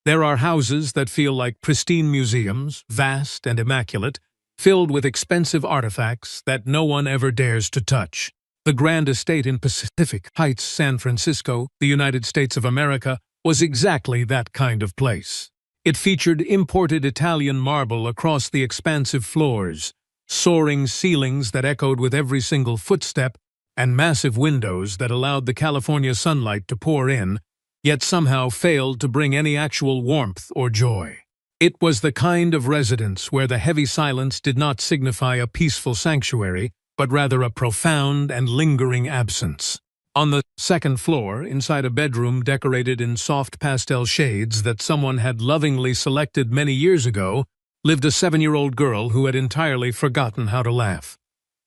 There are houses that feel like pristine museums, vast and immaculate, filled with expensive artifacts that no one ever dares to touch. The grand estate in Pacific Heights, San Francisco, the United States of America, was exactly that kind of place. It featured imported Italian marble across the expansive floors, soaring ceilings that echoed with every single footstep, and massive windows that allowed the California sunlight to pour in, yet somehow failed to bring any actual warmth or joy. It was the kind of residence where the heavy silence did not signify a peaceful sanctuary, but rather a profound and lingering absence. On the second floor, inside a bedroom decorated in soft pastel shades that someone had lovingly selected many years ago, lived a 7-year-old girl who had entirely forgotten how to laugh.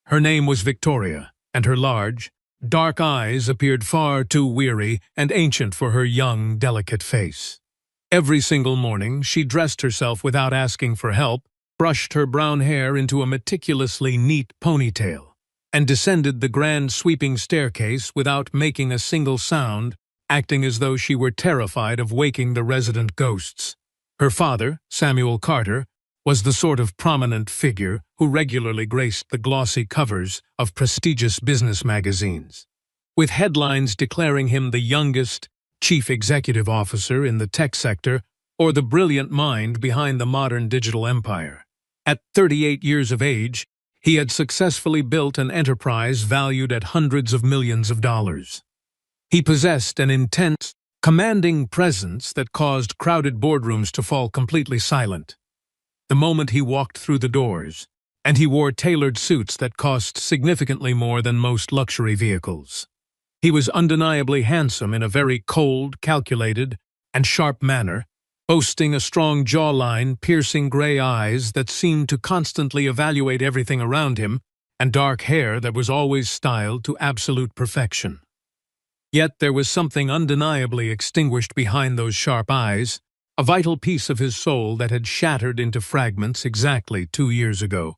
Her name was Victoria, and her large, dark eyes appeared far too weary and ancient for her young, delicate face. Every single morning, she dressed herself without asking for help, brushed her brown hair into a meticulously neat ponytail, and descended the grand sweeping staircase without making a single sound, acting as though she were terrified of waking the resident ghosts. Her father, Samuel Carter, was the sort of prominent figure who regularly graced the glossy covers of prestigious business magazines, with headlines declaring him the youngest chief executive officer in the tech sector or the brilliant mind behind the modern digital empire. At 38 years of age, he had successfully built an enterprise valued at hundreds of millions of dollars. He possessed an intense, commanding presence that caused crowded boardrooms to fall completely silent the moment he walked through the doors, and he wore tailored suits that cost significantly more than most luxury vehicles. He was undeniably handsome in a very cold, calculated, and sharp manner, boasting a strong jawline, piercing gray eyes that seemed to constantly evaluate everything around him, and dark hair that was always styled to absolute perfection. Yet there was something undeniably extinguished behind those sharp eyes, a vital piece of his soul that had shattered into fragments exactly 2 years ago,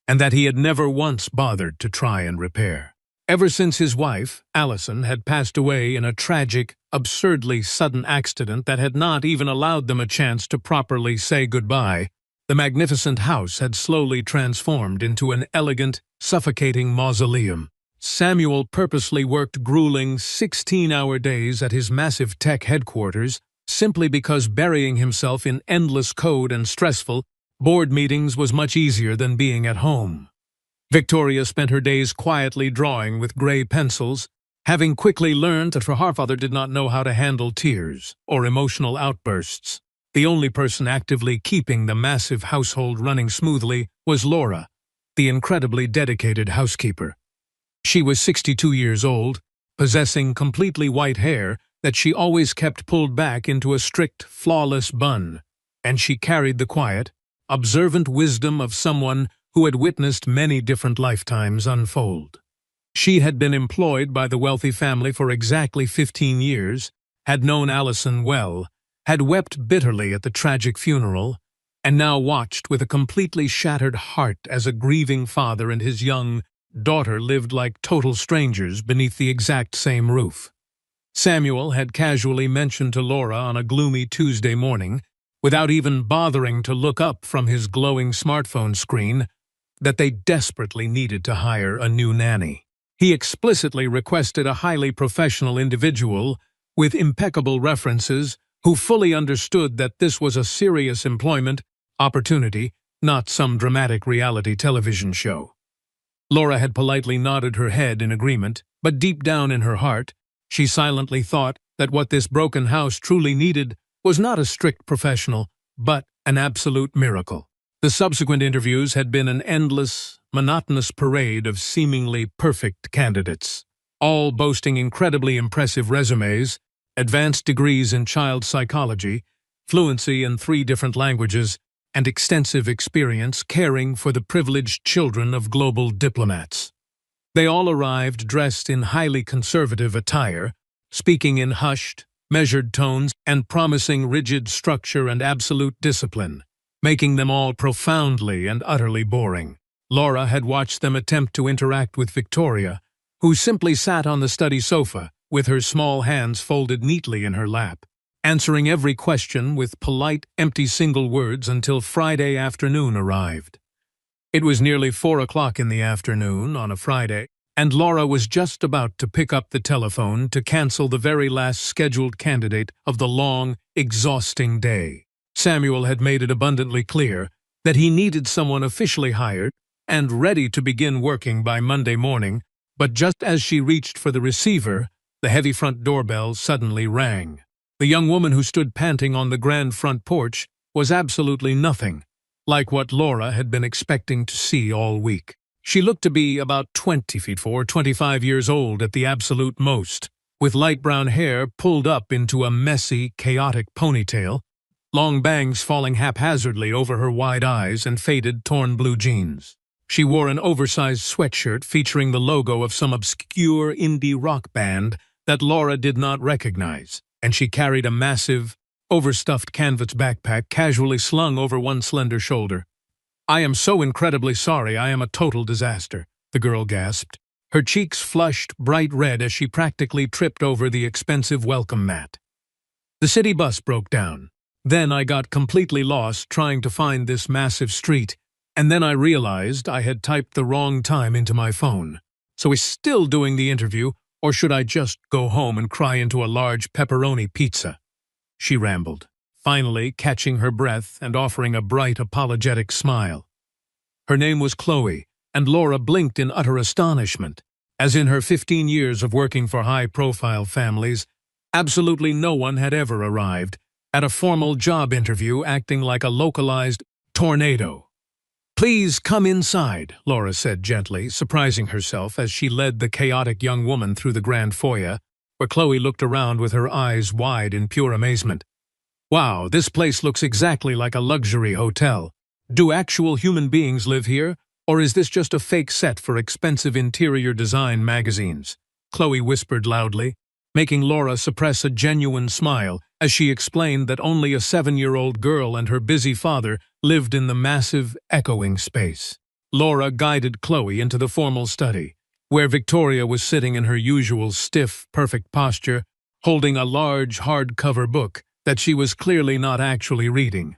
and that he had never once bothered to try and repair. Ever since his wife, Allison, had passed away in a tragic, absurdly sudden accident that had not even allowed them a chance to properly say goodbye, the magnificent house had slowly transformed into an elegant, suffocating mausoleum. Samuel purposely worked grueling 16-hour days at his massive tech headquarters simply because burying himself in endless code and stressful board meetings was much easier than being at home. Victoria spent her days quietly drawing with gray pencils, having quickly learned that her father did not know how to handle tears or emotional outbursts. The only person actively keeping the massive household running smoothly was Laura, the incredibly dedicated housekeeper. She was 62 years old, possessing completely white hair that she always kept pulled back into a strict, flawless bun, and she carried the quiet, observant wisdom of someone who had witnessed many different lifetimes unfold. She had been employed by the wealthy family for exactly 15 years, had known Allison well, had wept bitterly at the tragic funeral, and now watched with a completely shattered heart as a grieving father and his young daughter lived like total strangers beneath the exact same roof. Samuel had casually mentioned to Laura on a gloomy Tuesday morning, without even bothering to look up from his glowing smartphone screen, that they desperately needed to hire a new nanny. He explicitly requested a highly professional individual with impeccable references who fully understood that this was a serious employment opportunity, not some dramatic reality television show. Laura had politely nodded her head in agreement, but deep down in her heart, she silently thought that what this broken house truly needed was not a strict professional, but an absolute miracle. The subsequent interviews had been an endless, monotonous parade of seemingly perfect candidates, all boasting incredibly impressive resumes, advanced degrees in child psychology, fluency in 3 different languages, and extensive experience caring for the privileged children of global diplomats. They all arrived dressed in highly conservative attire, speaking in hushed, measured tones and promising rigid structure and absolute discipline, making them all profoundly and utterly boring. Laura had watched them attempt to interact with Victoria, who simply sat on the study sofa, with her small hands folded neatly in her lap, answering every question with polite, empty single words until Friday afternoon arrived. It was nearly 4 o'clock in the afternoon on a Friday, and Laura was just about to pick up the telephone to cancel the very last scheduled candidate of the long, exhausting day. Samuel had made it abundantly clear that he needed someone officially hired and ready to begin working by Monday morning, but just as she reached for the receiver, the heavy front doorbell suddenly rang. The young woman who stood panting on the grand front porch was absolutely nothing like what Laura had been expecting to see all week. She looked to be about 24, 25 years old at the absolute most, with light brown hair pulled up into a messy, chaotic ponytail, long bangs falling haphazardly over her wide eyes and faded, torn blue jeans. She wore an oversized sweatshirt featuring the logo of some obscure indie rock band that Laura did not recognize, and she carried a massive, overstuffed canvas backpack casually slung over one slender shoulder. "I am so incredibly sorry, I am a total disaster," the girl gasped. Her cheeks flushed bright red as she practically tripped over the expensive welcome mat. "The city bus broke down. Then I got completely lost trying to find this massive street, and then I realized I had typed the wrong time into my phone. So is still doing the interview, or should I just go home and cry into a large pepperoni pizza?" She rambled, finally catching her breath and offering a bright, apologetic smile. Her name was Chloe, and Laura blinked in utter astonishment, as in her 15 years of working for high-profile families, absolutely no one had ever arrived at a formal job interview acting like a localized tornado. "Please come inside," Laura said gently, surprising herself as she led the chaotic young woman through the grand foyer, where Chloe looked around with her eyes wide in pure amazement. "Wow, this place looks exactly like a luxury hotel. Do actual human beings live here, or is this just a fake set for expensive interior design magazines?" Chloe whispered loudly, making Laura suppress a genuine smile as she explained that only a 7-year-old girl and her busy father lived in the massive, echoing space. Laura guided Chloe into the formal study, where Victoria was sitting in her usual stiff, perfect posture, holding a large, hardcover book that she was clearly not actually reading.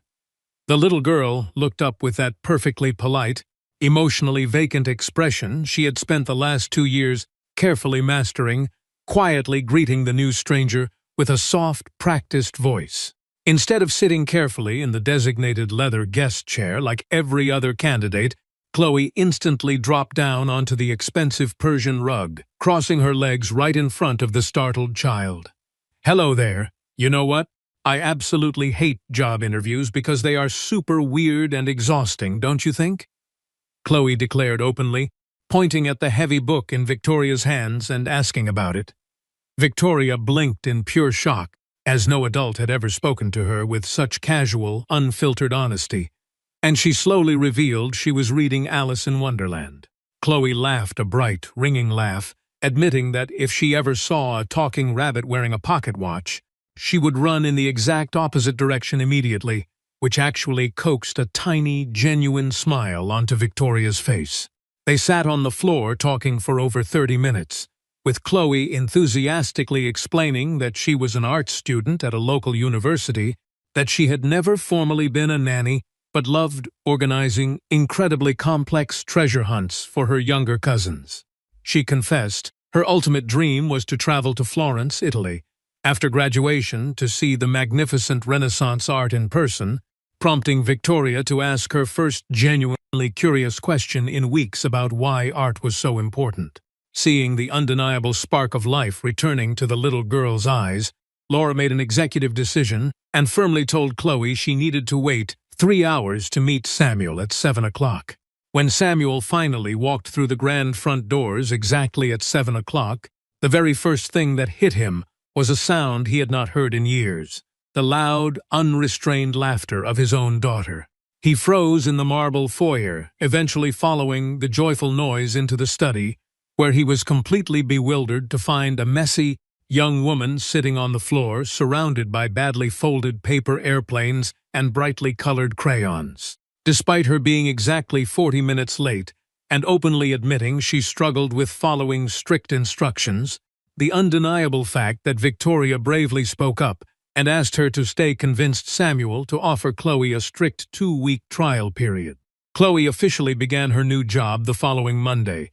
The little girl looked up with that perfectly polite, emotionally vacant expression she had spent the last 2 years carefully mastering, quietly greeting the new stranger with a soft, practiced voice. Instead of sitting carefully in the designated leather guest chair like every other candidate, Chloe instantly dropped down onto the expensive Persian rug, crossing her legs right in front of the startled child. "Hello there. You know what? I absolutely hate job interviews because they are super weird and exhausting, don't you think?" Chloe declared openly, pointing at the heavy book in Victoria's hands and asking about it. Victoria blinked in pure shock, as no adult had ever spoken to her with such casual, unfiltered honesty, and she slowly revealed she was reading Alice in Wonderland. Chloe laughed a bright, ringing laugh, admitting that if she ever saw a talking rabbit wearing a pocket watch, she would run in the exact opposite direction immediately, which actually coaxed a tiny, genuine smile onto Victoria's face. They sat on the floor talking for over 30 minutes, with Chloe enthusiastically explaining that she was an art student at a local university, that she had never formally been a nanny, but loved organizing incredibly complex treasure hunts for her younger cousins. She confessed her ultimate dream was to travel to Florence, Italy, after graduation to see the magnificent Renaissance art in person, prompting Victoria to ask her first genuinely curious question in weeks about why art was so important. Seeing the undeniable spark of life returning to the little girl's eyes, Laura made an executive decision and firmly told Chloe she needed to wait 3 hours to meet Samuel at 7 o'clock. When Samuel finally walked through the grand front doors exactly at 7 o'clock, the very first thing that hit him was a sound he had not heard in years, the loud, unrestrained laughter of his own daughter. He froze in the marble foyer, eventually following the joyful noise into the study, where he was completely bewildered to find a messy, young woman sitting on the floor surrounded by badly folded paper airplanes and brightly colored crayons. Despite her being exactly 40 minutes late and openly admitting she struggled with following strict instructions, the undeniable fact that Victoria bravely spoke up and asked her to stay, convinced Samuel to offer Chloe a strict 2-week trial period. Chloe officially began her new job the following Monday,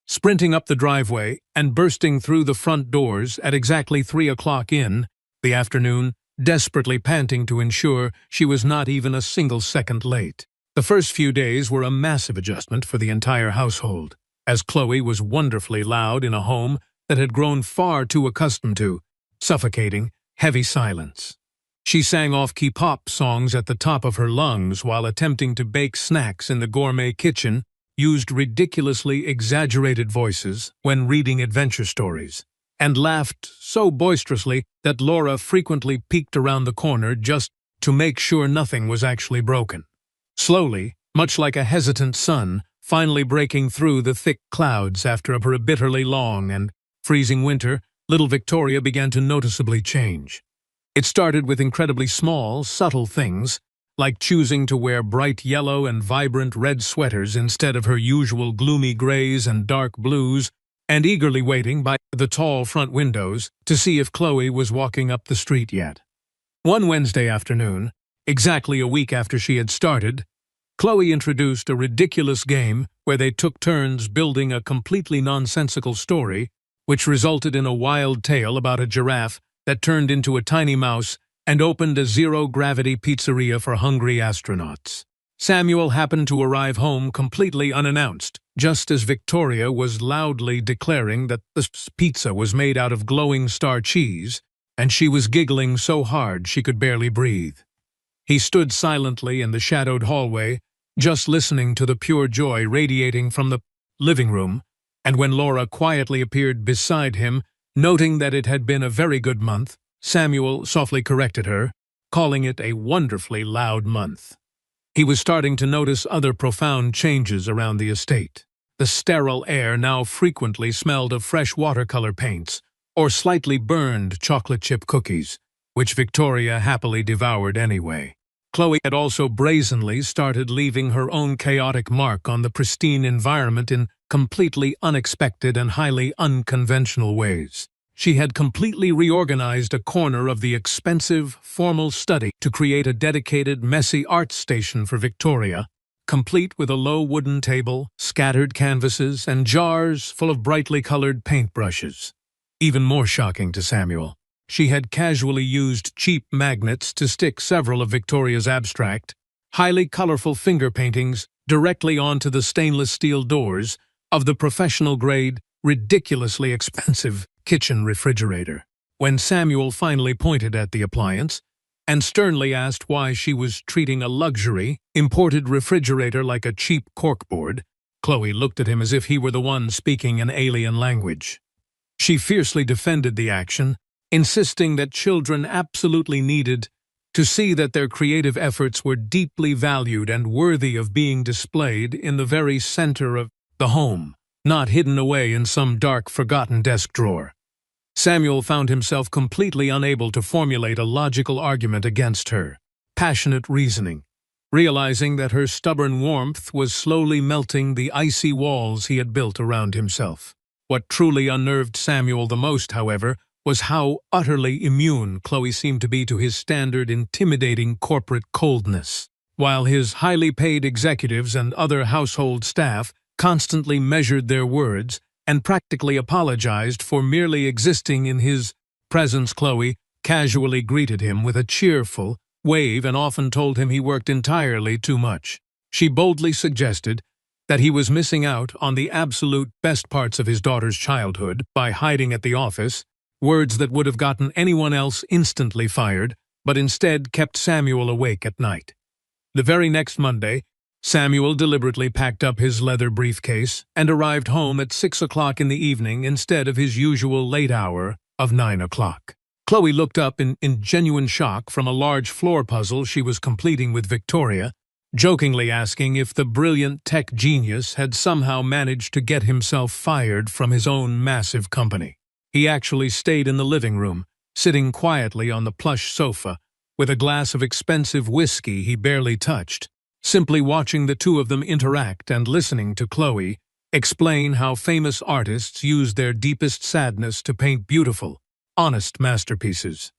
sprinting up the driveway and bursting through the front doors at exactly 3 o'clock in the afternoon, desperately panting to ensure she was not even a single second late. The first few days were a massive adjustment for the entire household, as Chloe was wonderfully loud in a home that had grown far too accustomed to suffocating, heavy silence. She sang off-key pop songs at the top of her lungs while attempting to bake snacks in the gourmet kitchen, used ridiculously exaggerated voices when reading adventure stories, and laughed so boisterously that Laura frequently peeked around the corner just to make sure nothing was actually broken. Slowly, much like a hesitant sun finally breaking through the thick clouds after a bitterly long and freezing winter, little Victoria began to noticeably change. It started with incredibly small, subtle things, like choosing to wear bright yellow and vibrant red sweaters instead of her usual gloomy grays and dark blues, and eagerly waiting by the tall front windows to see if Chloe was walking up the street yet. One Wednesday afternoon, exactly a week after she had started, Chloe introduced a ridiculous game where they took turns building a completely nonsensical story, which resulted in a wild tale about a giraffe that turned into a tiny mouse and opened a zero-gravity pizzeria for hungry astronauts. Samuel happened to arrive home completely unannounced, just as Victoria was loudly declaring that the pizza was made out of glowing star cheese, and she was giggling so hard she could barely breathe. He stood silently in the shadowed hallway, just listening to the pure joy radiating from the living room, and when Laura quietly appeared beside him, noting that it had been a very good month, Samuel softly corrected her, calling it a wonderfully loud month. He was starting to notice other profound changes around the estate. The sterile air now frequently smelled of fresh watercolor paints or slightly burned chocolate chip cookies, which Victoria happily devoured anyway. Chloe had also brazenly started leaving her own chaotic mark on the pristine environment in completely unexpected and highly unconventional ways. She had completely reorganized a corner of the expensive, formal study to create a dedicated, messy art station for Victoria, complete with a low wooden table, scattered canvases, and jars full of brightly colored paintbrushes. Even more shocking to Samuel, she had casually used cheap magnets to stick several of Victoria's abstract, highly colorful finger paintings directly onto the stainless steel doors of the professional-grade, ridiculously expensive kitchen refrigerator. When Samuel finally pointed at the appliance and sternly asked why she was treating a luxury, imported refrigerator like a cheap corkboard, Chloe looked at him as if he were the one speaking an alien language. She fiercely defended the action, insisting that children absolutely needed to see that their creative efforts were deeply valued and worthy of being displayed in the very center of the home, not hidden away in some dark, forgotten desk drawer. Samuel found himself completely unable to formulate a logical argument against her passionate reasoning, realizing that her stubborn warmth was slowly melting the icy walls he had built around himself. What truly unnerved Samuel the most, however, was how utterly immune Chloe seemed to be to his standard intimidating corporate coldness. While his highly paid executives and other household staff constantly measured their words and practically apologized for merely existing in his presence, Chloe casually greeted him with a cheerful wave and often told him he worked entirely too much. She boldly suggested that he was missing out on the absolute best parts of his daughter's childhood by hiding at the office, words that would have gotten anyone else instantly fired, but instead kept Samuel awake at night. The very next Monday, Samuel deliberately packed up his leather briefcase and arrived home at 6 o'clock in the evening instead of his usual late hour of 9 o'clock. Chloe looked up in genuine shock from a large floor puzzle she was completing with Victoria, jokingly asking if the brilliant tech genius had somehow managed to get himself fired from his own massive company. He actually stayed in the living room, sitting quietly on the plush sofa, with a glass of expensive whiskey he barely touched, simply watching the two of them interact and listening to Chloe explain how famous artists use their deepest sadness to paint beautiful, honest masterpieces.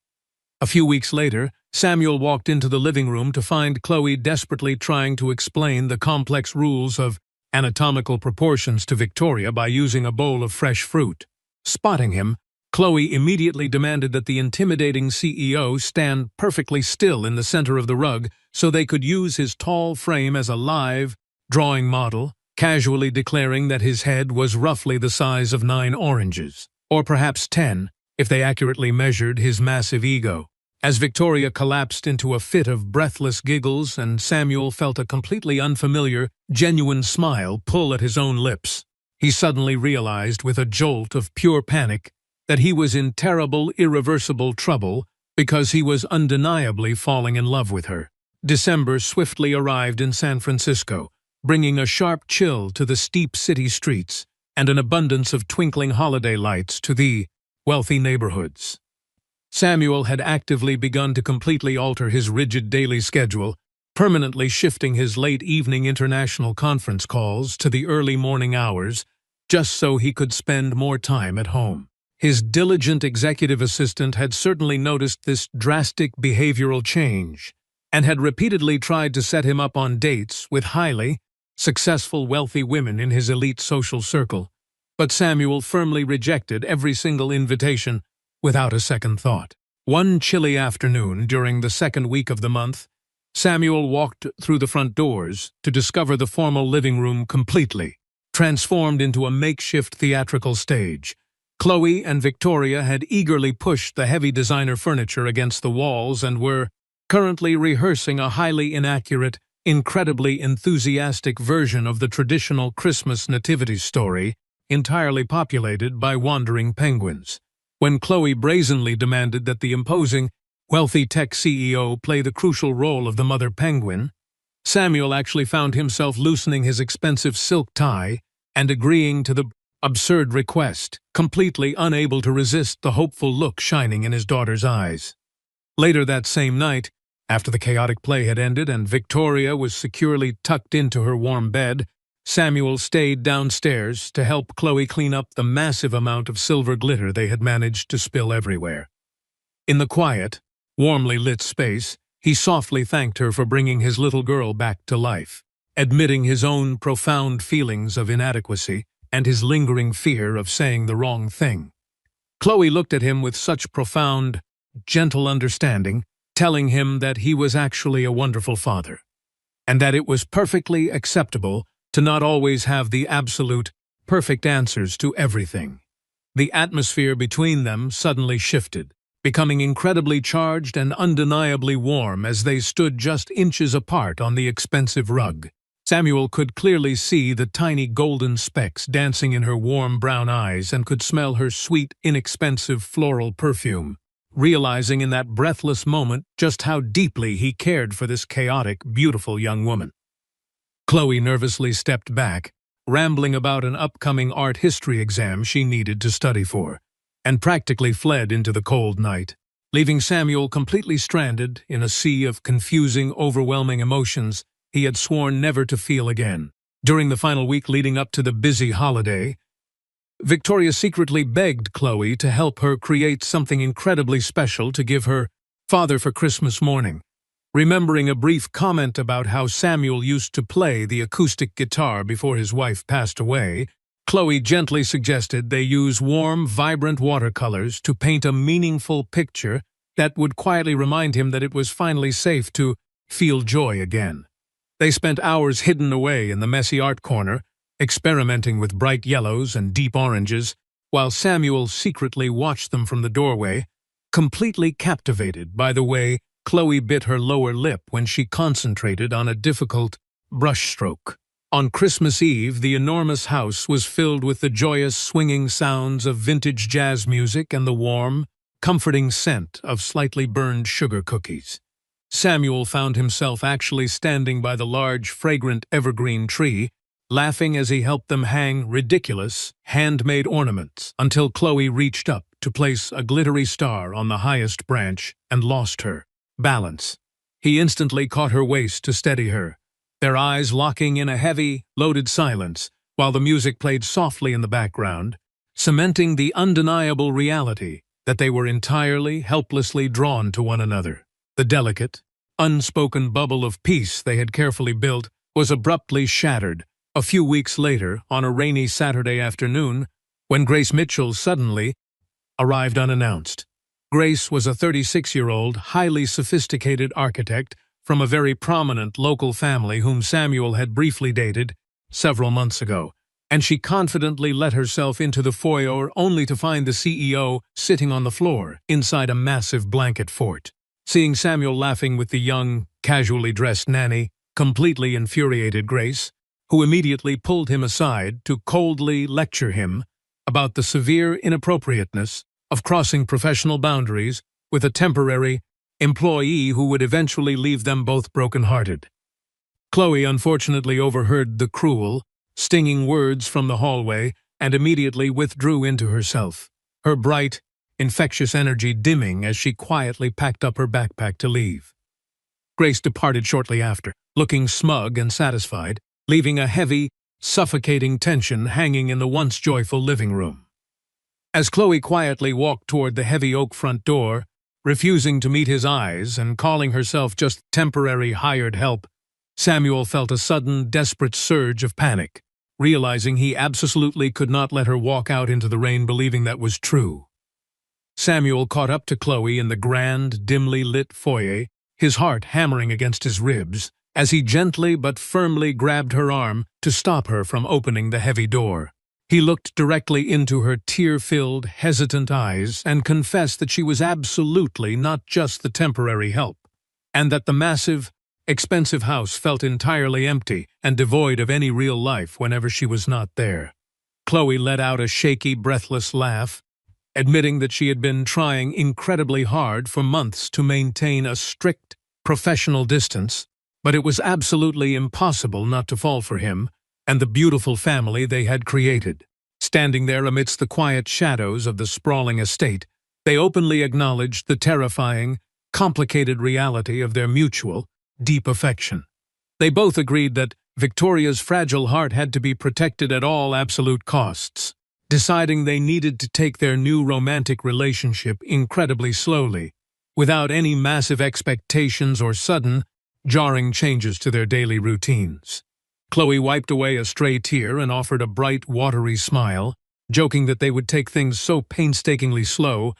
A few weeks later, Samuel walked into the living room to find Chloe desperately trying to explain the complex rules of anatomical proportions to Victoria by using a bowl of fresh fruit. Spotting him, Chloe immediately demanded that the intimidating CEO stand perfectly still in the center of the rug so they could use his tall frame as a live, drawing model, casually declaring that his head was roughly the size of 9 oranges, or perhaps 10, if they accurately measured his massive ego. As Victoria collapsed into a fit of breathless giggles and Samuel felt a completely unfamiliar, genuine smile pull at his own lips, he suddenly realized with a jolt of pure panic that he was in terrible, irreversible trouble because he was undeniably falling in love with her. December swiftly arrived in San Francisco, bringing a sharp chill to the steep city streets and an abundance of twinkling holiday lights to the wealthy neighborhoods. Samuel had actively begun to completely alter his rigid daily schedule, permanently shifting his late evening international conference calls to the early morning hours, just so he could spend more time at home. His diligent executive assistant had certainly noticed this drastic behavioral change and had repeatedly tried to set him up on dates with highly successful wealthy women in his elite social circle, but Samuel firmly rejected every single invitation without a second thought. One chilly afternoon during the second week of the month, Samuel walked through the front doors to discover the formal living room completely transformed into a makeshift theatrical stage. Chloe and Victoria had eagerly pushed the heavy designer furniture against the walls and were currently rehearsing a highly inaccurate, incredibly enthusiastic version of the traditional Christmas nativity story, entirely populated by wandering penguins. When Chloe brazenly demanded that the imposing, wealthy tech CEO play the crucial role of the mother penguin, Samuel actually found himself loosening his expensive silk tie and agreeing to the absurd request, completely unable to resist the hopeful look shining in his daughter's eyes. Later that same night, after the chaotic play had ended and Victoria was securely tucked into her warm bed, Samuel stayed downstairs to help Chloe clean up the massive amount of silver glitter they had managed to spill everywhere. In the quiet, warmly lit space, he softly thanked her for bringing his little girl back to life, admitting his own profound feelings of inadequacy and his lingering fear of saying the wrong thing. Chloe looked at him with such profound, gentle understanding, telling him that he was actually a wonderful father, and that it was perfectly acceptable to not always have the absolute, perfect answers to everything. The atmosphere between them suddenly shifted, becoming incredibly charged and undeniably warm as they stood just inches apart on the expensive rug. Samuel could clearly see the tiny golden specks dancing in her warm brown eyes and could smell her sweet, inexpensive floral perfume, realizing in that breathless moment just how deeply he cared for this chaotic, beautiful young woman. Chloe nervously stepped back, rambling about an upcoming art history exam she needed to study for, and practically fled into the cold night, leaving Samuel completely stranded in a sea of confusing, overwhelming emotions he had sworn never to feel again. During the final week leading up to the busy holiday, Victoria secretly begged Chloe to help her create something incredibly special to give her father for Christmas morning. Remembering a brief comment about how Samuel used to play the acoustic guitar before his wife passed away, Chloe gently suggested they use warm, vibrant watercolors to paint a meaningful picture that would quietly remind him that it was finally safe to feel joy again. They spent hours hidden away in the messy art corner, experimenting with bright yellows and deep oranges, while Samuel secretly watched them from the doorway, completely captivated by the way Chloe bit her lower lip when she concentrated on a difficult brushstroke. On Christmas Eve, the enormous house was filled with the joyous, swinging sounds of vintage jazz music and the warm, comforting scent of slightly burned sugar cookies. Samuel found himself actually standing by the large, fragrant evergreen tree, laughing as he helped them hang ridiculous, handmade ornaments, until Chloe reached up to place a glittery star on the highest branch and lost her balance. He instantly caught her waist to steady her, their eyes locking in a heavy, loaded silence, while the music played softly in the background, cementing the undeniable reality that they were entirely, helplessly drawn to one another. The delicate, unspoken bubble of peace they had carefully built was abruptly shattered a few weeks later on a rainy Saturday afternoon when Grace Mitchell suddenly arrived unannounced. Grace was a 36-year-old, highly sophisticated architect from a very prominent local family whom Samuel had briefly dated several months ago, and she confidently let herself into the foyer only to find the CEO sitting on the floor inside a massive blanket fort. Seeing Samuel laughing with the young, casually dressed Nanny completely infuriated Grace, who immediately pulled him aside to coldly lecture him about the severe inappropriateness of crossing professional boundaries with a temporary employee who would eventually leave them both broken-hearted. Chloe unfortunately overheard the cruel, stinging words from the hallway and immediately withdrew into herself, her bright, infectious energy dimming as she quietly packed up her backpack to leave. Grace departed shortly after, looking smug and satisfied, leaving a heavy, suffocating tension hanging in the once joyful living room. As Chloe quietly walked toward the heavy oak front door, refusing to meet his eyes and calling herself just temporary hired help, Samuel felt a sudden, desperate surge of panic, realizing he absolutely could not let her walk out into the rain believing that was true. Samuel caught up to Chloe in the grand, dimly lit foyer, his heart hammering against his ribs, as he gently but firmly grabbed her arm to stop her from opening the heavy door. He looked directly into her tear-filled, hesitant eyes and confessed that she was absolutely not just the temporary help, and that the massive, expensive house felt entirely empty and devoid of any real life whenever she was not there. Chloe let out a shaky, breathless laugh, admitting that she had been trying incredibly hard for months to maintain a strict, professional distance, but it was absolutely impossible not to fall for him and the beautiful family they had created. Standing there amidst the quiet shadows of the sprawling estate, they openly acknowledged the terrifying, complicated reality of their mutual, deep affection. They both agreed that Victoria's fragile heart had to be protected at all absolute costs, deciding they needed to take their new romantic relationship incredibly slowly, without any massive expectations or sudden, jarring changes to their daily routines. Chloe wiped away a stray tear and offered a bright, watery smile, joking that they would take things so painstakingly slow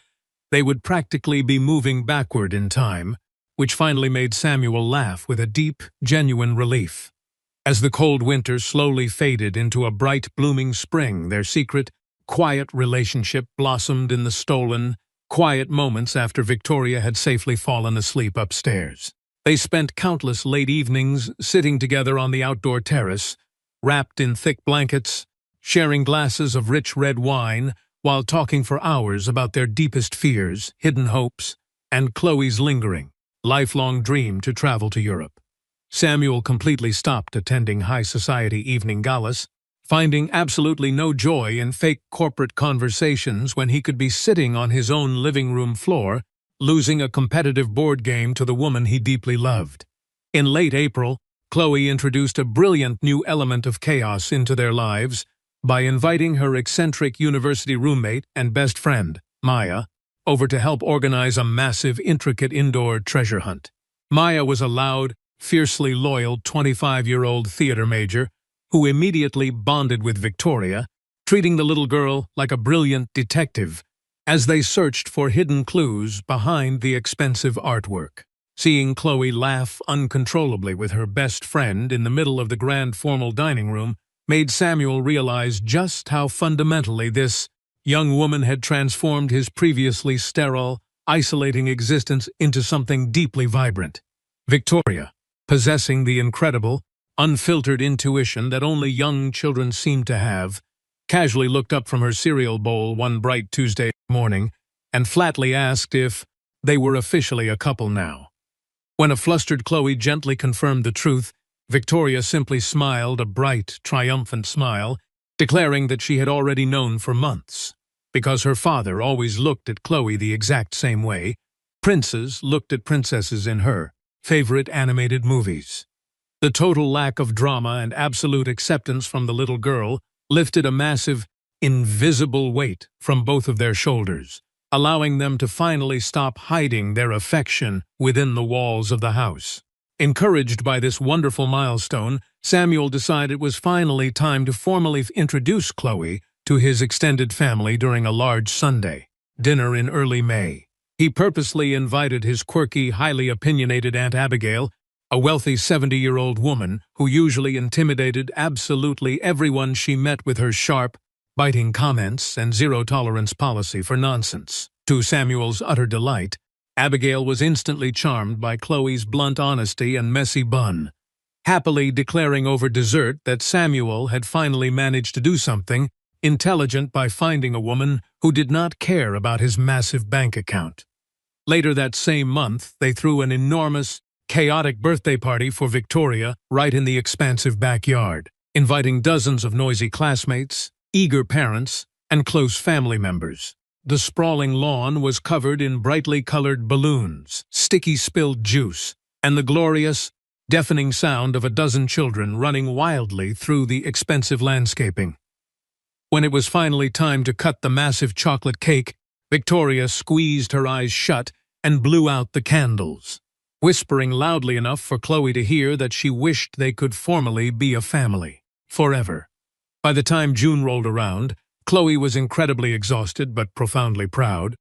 they would practically be moving backward in time, which finally made Samuel laugh with a deep, genuine relief. As the cold winter slowly faded into a bright, blooming spring, their secret, quiet relationship blossomed in the stolen, quiet moments after Victoria had safely fallen asleep upstairs. They spent countless late evenings sitting together on the outdoor terrace, wrapped in thick blankets, sharing glasses of rich red wine, while talking for hours about their deepest fears, hidden hopes, and Chloe's lingering, lifelong dream to travel to Europe. Samuel completely stopped attending high society evening galas, finding absolutely no joy in fake corporate conversations when he could be sitting on his own living room floor, losing a competitive board game to the woman he deeply loved. In late April, Chloe introduced a brilliant new element of chaos into their lives by inviting her eccentric university roommate and best friend, Maya, over to help organize a massive, intricate indoor treasure hunt. Maya was a loud, fiercely loyal 25-year-old theater major who immediately bonded with Victoria, treating the little girl like a brilliant detective as they searched for hidden clues behind the expensive artwork. Seeing Chloe laugh uncontrollably with her best friend in the middle of the grand formal dining room made Samuel realize just how fundamentally this young woman had transformed his previously sterile, isolating existence into something deeply vibrant. Victoria, possessing the incredible, unfiltered intuition that only young children seem to have, casually looked up from her cereal bowl one bright Tuesday morning and flatly asked if they were officially a couple now. When a flustered Chloe gently confirmed the truth, Victoria simply smiled a bright, triumphant smile, declaring that she had already known for months. Because her father always looked at Chloe the exact same way, princes looked at princesses in her favorite animated movies. The total lack of drama and absolute acceptance from the little girl lifted a massive, invisible weight from both of their shoulders, allowing them to finally stop hiding their affection within the walls of the house. Encouraged by this wonderful milestone, Samuel decided it was finally time to formally introduce Chloe to his extended family during a large Sunday dinner in early May. He purposely invited his quirky, highly opinionated Aunt Abigail, a wealthy 70-year-old woman who usually intimidated absolutely everyone she met with her sharp, biting comments and zero-tolerance policy for nonsense. To Samuel's utter delight, Abigail was instantly charmed by Chloe's blunt honesty and messy bun, happily declaring over dessert that Samuel had finally managed to do something intelligent by finding a woman who did not care about his massive bank account. Later that same month, they threw an enormous, chaotic birthday party for Victoria right in the expansive backyard, inviting dozens of noisy classmates, eager parents, and close family members. The sprawling lawn was covered in brightly colored balloons, sticky spilled juice, and the glorious, deafening sound of a dozen children running wildly through the expensive landscaping. When it was finally time to cut the massive chocolate cake, Victoria squeezed her eyes shut and blew out the candles, whispering loudly enough for Chloe to hear that she wished they could formally be a family, forever. By the time June rolled around, Chloe was incredibly exhausted but profoundly proud,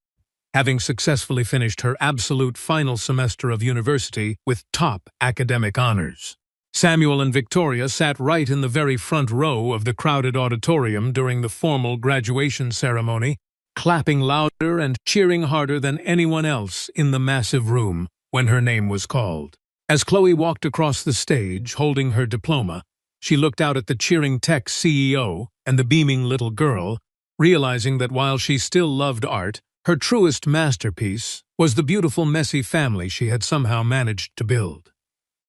having successfully finished her absolute final semester of university with top academic honors. Samuel and Victoria sat right in the very front row of the crowded auditorium during the formal graduation ceremony, clapping louder and cheering harder than anyone else in the massive room when her name was called. As Chloe walked across the stage holding her diploma, she looked out at the cheering tech CEO and the beaming little girl, realizing that while she still loved art, her truest masterpiece was the beautiful messy family she had somehow managed to build.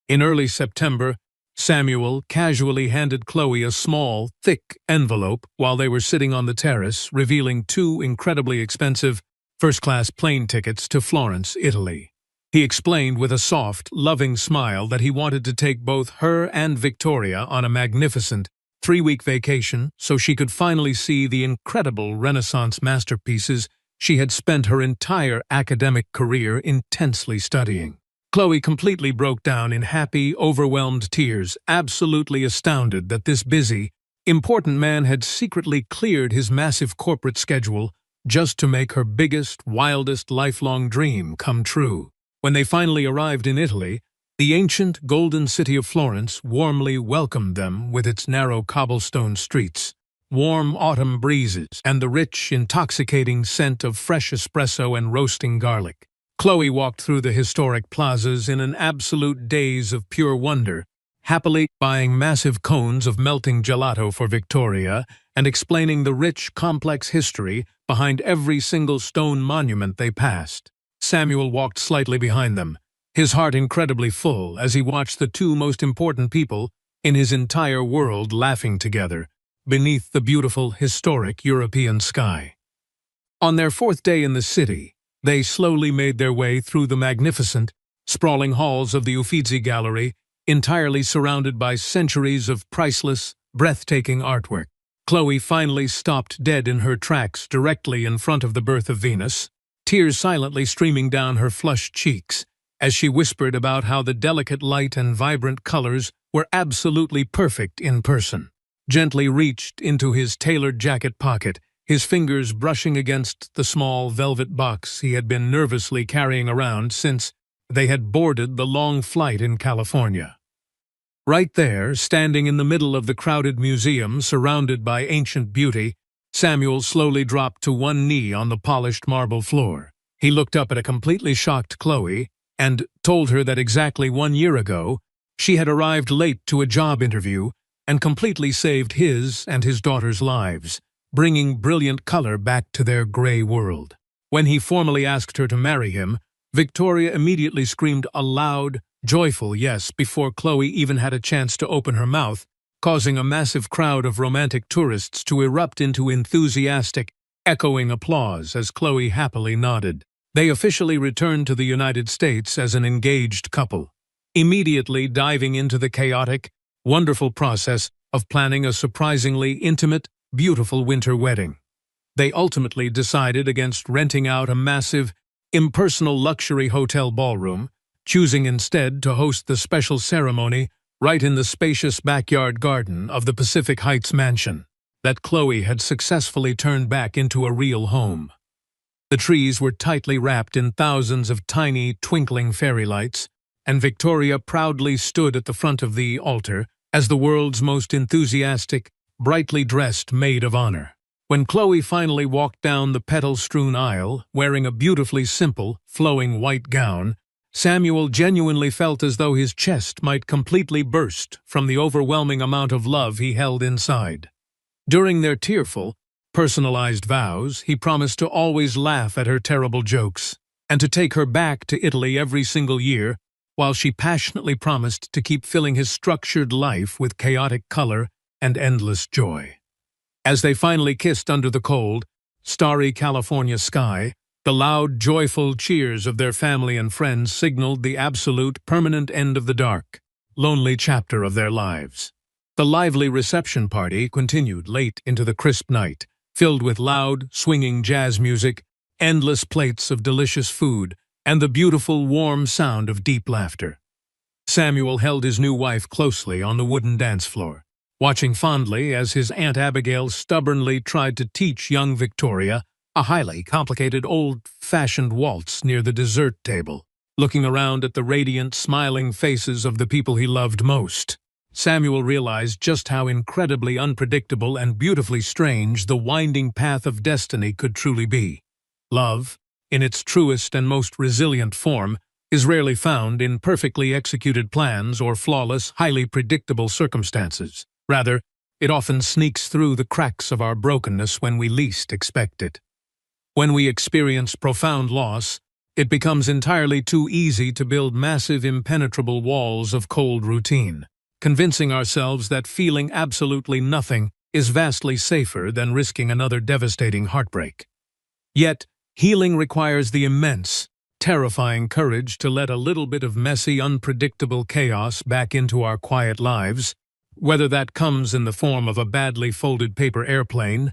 In early September, Samuel casually handed Chloe a small, thick envelope while they were sitting on the terrace, revealing 2 incredibly expensive, first-class plane tickets to Florence, Italy. He explained with a soft, loving smile that he wanted to take both her and Victoria on a magnificent 3-week vacation so she could finally see the incredible Renaissance masterpieces she had spent her entire academic career intensely studying. Chloe completely broke down in happy, overwhelmed tears, absolutely astounded that this busy, important man had secretly cleared his massive corporate schedule just to make her biggest, wildest lifelong dream come true. When they finally arrived in Italy, the ancient golden city of Florence warmly welcomed them with its narrow cobblestone streets, warm autumn breezes, and the rich, intoxicating scent of fresh espresso and roasting garlic. Chloe walked through the historic plazas in an absolute daze of pure wonder, happily buying massive cones of melting gelato for Victoria and explaining the rich, complex history behind every single stone monument they passed. Samuel walked slightly behind them, his heart incredibly full as he watched the 2 most important people in his entire world laughing together beneath the beautiful, historic European sky. On their 4th day in the city, they slowly made their way through the magnificent, sprawling halls of the Uffizi Gallery, entirely surrounded by centuries of priceless, breathtaking artwork. Chloe finally stopped dead in her tracks directly in front of the Birth of Venus, tears silently streaming down her flushed cheeks as she whispered about how the delicate light and vibrant colors were absolutely perfect in person. Gently reached into his tailored jacket pocket, his fingers brushing against the small velvet box he had been nervously carrying around since they had boarded the long flight in California. Right there, standing in the middle of the crowded museum surrounded by ancient beauty, Samuel slowly dropped to one knee on the polished marble floor. He looked up at a completely shocked Chloe and told her that exactly 1 year ago, she had arrived late to a job interview and completely saved his and his daughter's lives, bringing brilliant color back to their gray world. When he formally asked her to marry him, Victoria immediately screamed a loud, joyful yes before Chloe even had a chance to open her mouth, causing a massive crowd of romantic tourists to erupt into enthusiastic, echoing applause as Chloe happily nodded. They officially returned to the United States as an engaged couple, immediately diving into the chaotic, wonderful process of planning a surprisingly intimate, beautiful winter wedding. They ultimately decided against renting out a massive, impersonal luxury hotel ballroom, choosing instead to host the special ceremony right in the spacious backyard garden of the Pacific Heights mansion that Chloe had successfully turned back into a real home. The trees were tightly wrapped in thousands of tiny, twinkling fairy lights, and Victoria proudly stood at the front of the altar as the world's most enthusiastic, brightly dressed maid of honor. When Chloe finally walked down the petal-strewn aisle, wearing a beautifully simple, flowing white gown, Samuel genuinely felt as though his chest might completely burst from the overwhelming amount of love he held inside. During their tearful, personalized vows, he promised to always laugh at her terrible jokes, and to take her back to Italy every single year, while she passionately promised to keep filling his structured life with chaotic color and endless joy. As they finally kissed under the cold, starry California sky, the loud, joyful cheers of their family and friends signaled the absolute, permanent end of the dark, lonely chapter of their lives. The lively reception party continued late into the crisp night, filled with loud, swinging jazz music, endless plates of delicious food, and the beautiful, warm sound of deep laughter. Samuel held his new wife closely on the wooden dance floor, watching fondly as his Aunt Abigail stubbornly tried to teach young Victoria a highly complicated old-fashioned waltz near the dessert table. Looking around at the radiant, smiling faces of the people he loved most, Samuel realized just how incredibly unpredictable and beautifully strange the winding path of destiny could truly be. Love, in its truest and most resilient form, is rarely found in perfectly executed plans or flawless, highly predictable circumstances. Rather, it often sneaks through the cracks of our brokenness when we least expect it. When we experience profound loss, it becomes entirely too easy to build massive, impenetrable walls of cold routine, convincing ourselves that feeling absolutely nothing is vastly safer than risking another devastating heartbreak. Yet, healing requires the immense, terrifying courage to let a little bit of messy, unpredictable chaos back into our quiet lives, whether that comes in the form of a badly folded paper airplane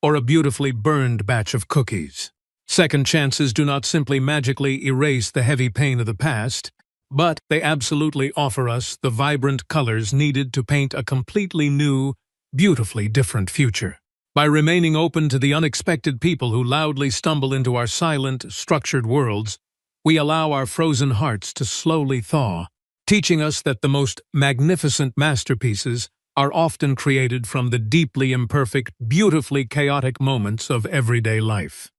or a beautifully burned batch of cookies. Second chances do not simply magically erase the heavy pain of the past, but they absolutely offer us the vibrant colors needed to paint a completely new, beautifully different future. By remaining open to the unexpected people who loudly stumble into our silent, structured worlds, we allow our frozen hearts to slowly thaw, teaching us that the most magnificent masterpieces are often created from the deeply imperfect, beautifully chaotic moments of everyday life.